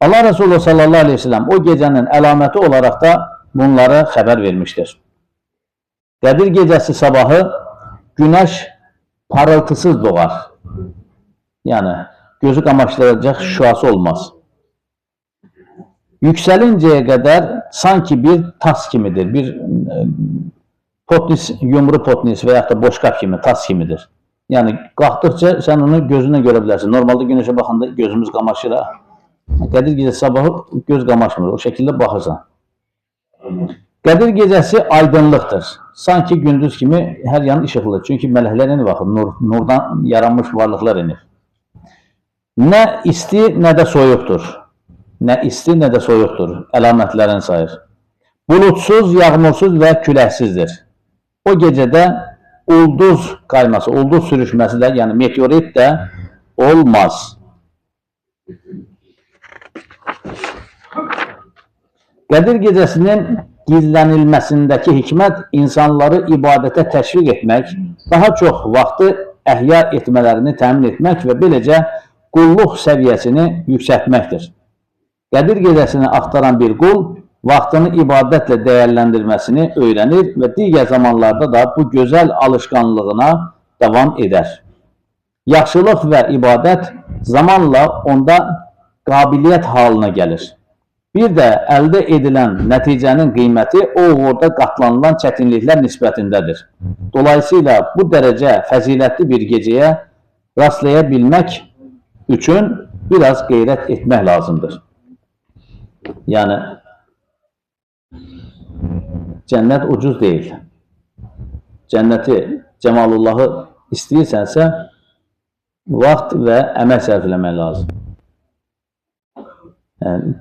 Allah Resulü sallallahu aleyhi ve sellem o gecenin əlaməti olaraq da bunlara xəbər vermişdir. Qədir gecəsi sabahı günəş parıltısız doğar. Yəni, gözü qamaşdıracaq şüası olmaz. Yüksəlincəyə qədər sanki bir tas kimidir, bir potnis, yumru potnis və yaxud da boşqap kimi, tas kimidir. Yəni, qalxdıqca sən onu gözünə görə bilərsin. Normalda günəşə baxanda gözümüz qamaşır. Qədir gecəsi sabahı göz qamaşmır, o şəkildə baxırsan. Qədir gecəsi aydınlıqdır. Sanki gündüz kimi hər yan işıqlıdır. Çünki mələklər inir baxır, nurdan yaranmış varlıqlar inir. Nə isti, nə də soyuqdur. Nə isti, nə də soyuqdur. Əlamətlərini sayır. Bulutsuz, yağmursuz və küləksizdir. O gecədə ulduz qayması, ulduz sürüşməsi də, yəni meteorit də olmaz. Qədir gecəsinin gizlənilməsindəki hikmət insanları ibadətə təşviq etmək, daha çox vaxtı əhya etmələrini təmin etmək və beləcə qulluq səviyyəsini yüksəltməkdir. Qədir gecəsini axtaran bir qul vaxtını ibadətlə dəyərləndirməsini öyrənir və digər zamanlarda da bu gözəl alışqanlığına davam edər. Yaxşılıq və ibadət zamanla onda qabiliyyət halına gəlir. Bir də əldə edilən nəticənin qiyməti o uğurda qatlanılan çətinliklər nisbətindədir. Dolayısıyla bu dərəcə fəzilətli bir gecəyə rastlaya bilmək üçün biraz qeyrət etmək lazımdır. Yəni, cənnət ucuz deyil. Cənnəti, cəmalullahı istəyirsənsə, vaxt və əmək sərf eləmək lazım. Yəni,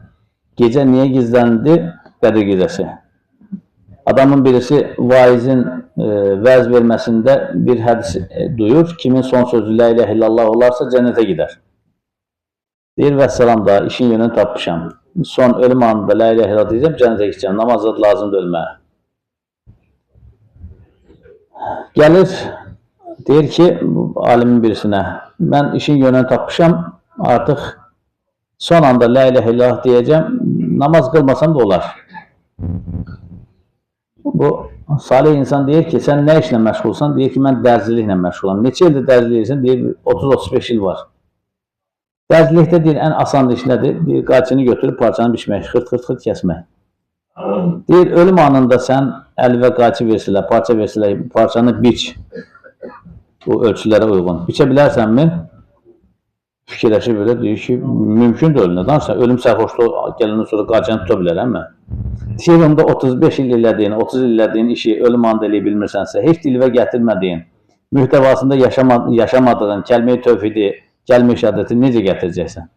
gecə niyə gizləndi? Qədir gecəsi. Adamın birisi vaizin vəz verməsində bir hədis duyur. Kimin son sözü la ilahe illallah olarsa cənnətə gedər. Deyir, vəssalam da işin yönünü tapmışam. Son ölüm anında la ilahe illallah deyəcəm, cənnətə gidəcəm. Namazda lazımdır ölməyə. Gəlir, deyir ki, alimin birisinə, mən işin yönünü tapmışam, artıq son anda la ilahe illallah deyəcəm, namaz qılmasam da olar. Bu, salih insan deyir ki, sən nə işlə məşğulsan? Deyir ki, mən dərziliklə məşğulam. Neçə ildir dərzilik edirsən? Deyir, 30-35 il var. Dərzilikdə deyir, ən asan iş nədir? Deyir, qaçını götürüb parçanı biçmək, xırt kəsmək. Deyir, ölüm anında sən əl və qaçı versilər, parça versilər, parçanı biç. Bu ölçülərə uyğun. Biçə bilərsənmi? Fikirləşir belə, deyir ki, mümkündür ölümdə. Danışsa, ölüm sərxoşluğu gələndən sonra qaçını tuta bilərəm mən. Deyir, onda 35 il elədiyin, 30 il elədiyin işi ölüm anında eləyə bilmirsənsə, heç dilvə gətirmədiyin, mühtəvasında yaşamadığın kəlmə-i tövhidi, kəlmə-i şəhadəti necə gətirəcəksən?